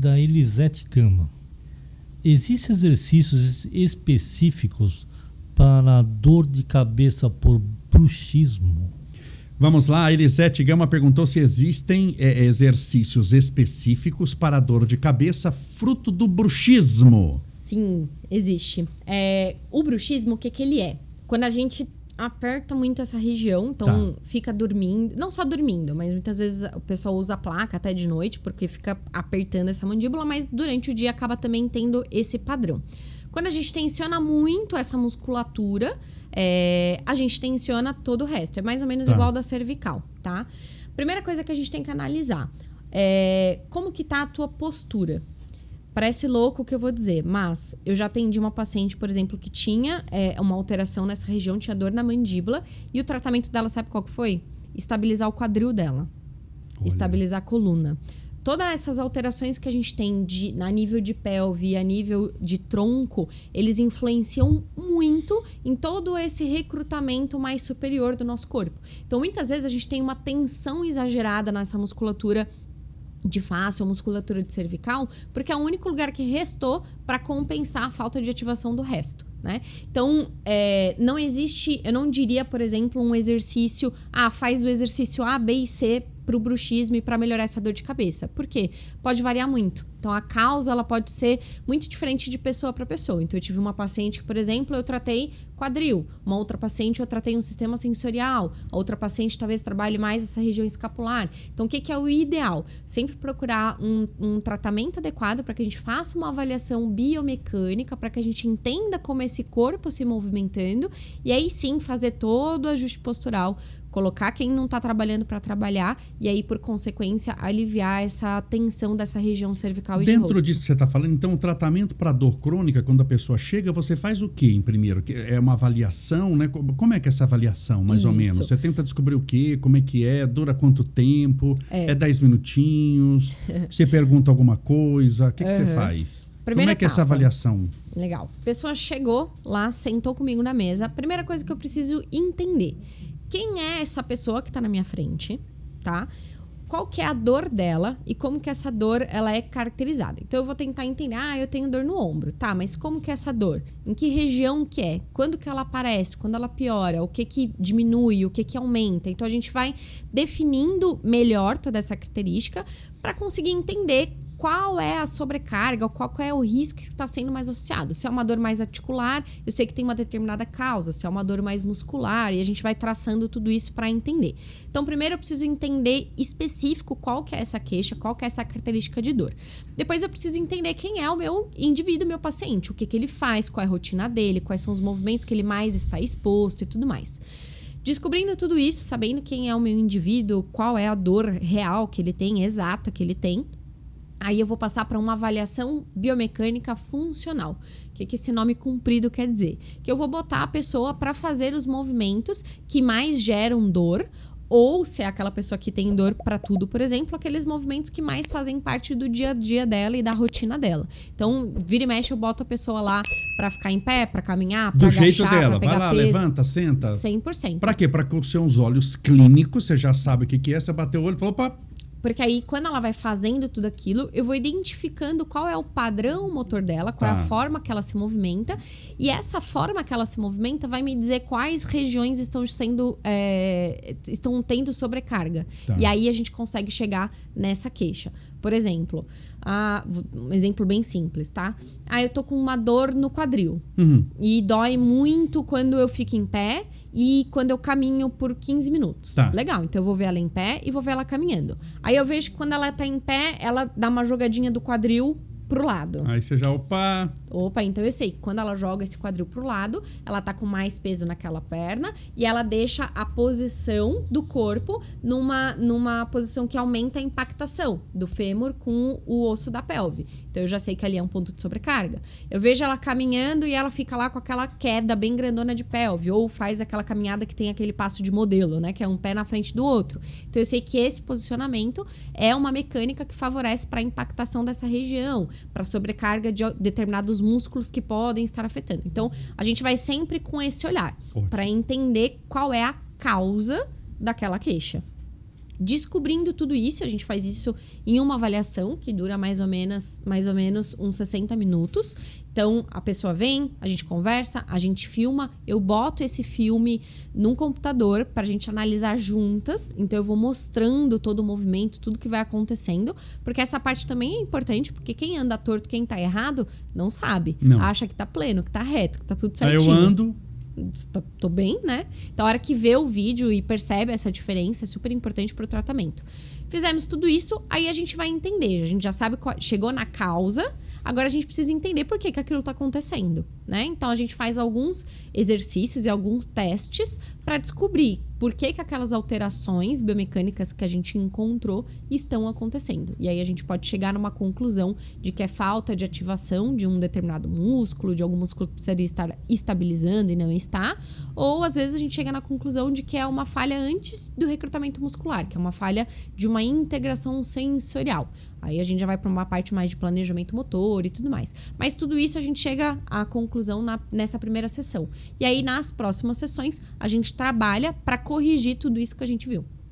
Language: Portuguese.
da Elisete Gama. Existem exercícios específicos para a dor de cabeça por bruxismo? Vamos lá, a Elisete Gama perguntou se existem exercícios específicos para a dor de cabeça fruto do bruxismo. Sim, existe. O bruxismo, o que ele é? Quando a gente aperta muito essa região, então fica dormindo, não só dormindo, mas muitas vezes o pessoal usa a placa até de noite, porque fica apertando essa mandíbula, mas durante o dia acaba também tendo esse padrão. Quando a gente tensiona muito essa musculatura, a gente tensiona todo o resto. É mais ou menos igual da cervical, tá? Primeira coisa que a gente tem que analisar como que tá a tua postura. Parece louco o que eu vou dizer, mas eu já atendi uma paciente, por exemplo, que tinha uma alteração nessa região, tinha dor na mandíbula, e o tratamento dela, sabe qual que foi? Estabilizar o quadril dela. Olha. Estabilizar a coluna. Todas essas alterações que a gente tem a nível de pelve e a nível de tronco, eles influenciam muito em todo esse recrutamento mais superior do nosso corpo. Então, muitas vezes a gente tem uma tensão exagerada nessa musculatura de face ou musculatura de cervical, porque é o único lugar que restou para compensar a falta de ativação do resto, né? Então, não existe, eu não diria, por exemplo, um exercício, faz o exercício A, B e C para o bruxismo e para melhorar essa dor de cabeça. Por quê? Pode variar muito. Então, a causa ela pode ser muito diferente de pessoa para pessoa. Então, eu tive uma paciente que, por exemplo, eu tratei quadril. Uma outra paciente, eu tratei um sistema sensorial. A outra paciente, talvez, trabalhe mais essa região escapular. Então, o que é o ideal? Sempre procurar um tratamento adequado para que a gente faça uma avaliação biomecânica, para que a gente entenda como esse corpo se movimentando e aí sim fazer todo o ajuste postural, colocar quem não está trabalhando para trabalhar e aí, por consequência, aliviar essa tensão dessa região cervical e de rosto. Dentro disso que você está falando, então, o tratamento para dor crônica, quando a pessoa chega, você faz o quê em primeiro? É uma avaliação, né? Como é que é essa avaliação, mais ou menos? Você tenta descobrir o quê? Como é que é? Dura quanto tempo? É 10 minutinhos? Você pergunta alguma coisa? O que você faz? Como é que é essa avaliação? Legal. A pessoa chegou lá, sentou comigo na mesa. A primeira coisa que eu preciso entender: quem é essa pessoa que está na minha frente, tá? Qual que é a dor dela e como que essa dor ela é caracterizada. Então, eu vou tentar entender, eu tenho dor no ombro, tá? Mas como que é essa dor? Em que região que é? Quando que ela aparece? Quando ela piora? O que que diminui? O que que aumenta? Então, a gente vai definindo melhor toda essa característica para conseguir entender qual é a sobrecarga, qual é o risco que está sendo mais associado. Se é uma dor mais articular, eu sei que tem uma determinada causa. Se é uma dor mais muscular, e a gente vai traçando tudo isso para entender. Então, primeiro eu preciso entender específico qual que é essa queixa, qual que é essa característica de dor. Depois eu preciso entender quem é o meu indivíduo, meu paciente, o que ele faz, qual é a rotina dele, quais são os movimentos que ele mais está exposto e tudo mais. Descobrindo tudo isso, sabendo quem é o meu indivíduo, qual é a dor real que ele tem, exata que ele tem, aí eu vou passar para uma avaliação biomecânica funcional. O que esse nome comprido quer dizer? Que eu vou botar a pessoa para fazer os movimentos que mais geram dor, ou se é aquela pessoa que tem dor para tudo, por exemplo, aqueles movimentos que mais fazem parte do dia a dia dela e da rotina dela. Então, vira e mexe, eu boto a pessoa lá para ficar em pé, para caminhar, para agachar, do jeito dela, vai lá, peso. levanta, senta. 100%. Para quê? Para que os seus olhos clínicos, você já sabe o que é, você bateu o olho e falou, opa. Porque aí, quando ela vai fazendo tudo aquilo, eu vou identificando qual é o padrão motor dela, qual é a forma que ela se movimenta. E essa forma que ela se movimenta vai me dizer quais regiões estão tendo sobrecarga. E aí a gente consegue chegar nessa queixa. Por exemplo, um exemplo bem simples, tá? Eu tô com uma dor no quadril. E dói muito quando eu fico em pé e quando eu caminho por 15 minutos. Legal, então eu vou ver ela em pé e vou ver ela caminhando. Aí eu vejo que quando ela tá em pé, ela dá uma jogadinha do quadril pro lado. Aí você já, opa, então eu sei que quando ela joga esse quadril pro lado, ela tá com mais peso naquela perna e ela deixa a posição do corpo numa posição que aumenta a impactação do fêmur com o osso da pelve. Então eu já sei que ali é um ponto de sobrecarga. Eu vejo ela caminhando e ela fica lá com aquela queda bem grandona de pelve, ou faz aquela caminhada que tem aquele passo de modelo, né, que é um pé na frente do outro. Então eu sei que esse posicionamento é uma mecânica que favorece para a impactação dessa região, para sobrecarga de determinados músculos que podem estar afetando. Então, a gente vai sempre com esse olhar para entender qual é a causa daquela queixa. Descobrindo tudo isso, a gente faz isso em uma avaliação que dura mais ou menos uns 60 minutos. Então, a pessoa vem, a gente conversa, a gente filma, eu boto esse filme num computador para a gente analisar juntas. Então, eu vou mostrando todo o movimento, tudo que vai acontecendo, porque essa parte também é importante, porque quem anda torto, quem tá errado, não sabe. Não. Acha que tá pleno, que tá reto, que tá tudo certinho. Aí eu ando... Tô bem, né? Então, a hora que vê o vídeo e percebe essa diferença, é super importante pro tratamento. Fizemos tudo isso, aí a gente vai entender. A gente já sabe, chegou na causa, agora a gente precisa entender por que aquilo tá acontecendo, né? Então, a gente faz alguns exercícios e alguns testes para descobrir por que aquelas alterações biomecânicas que a gente encontrou estão acontecendo. E aí a gente pode chegar numa conclusão de que é falta de ativação de um determinado músculo, de algum músculo que precisaria estar estabilizando e não está. Ou às vezes a gente chega na conclusão de que é uma falha antes do recrutamento muscular, que é uma falha de uma integração sensorial. Aí a gente já vai para uma parte mais de planejamento motor e tudo mais. Mas tudo isso a gente chega à conclusão nessa primeira sessão. E aí nas próximas sessões a gente trabalha para corrigir tudo isso que a gente viu.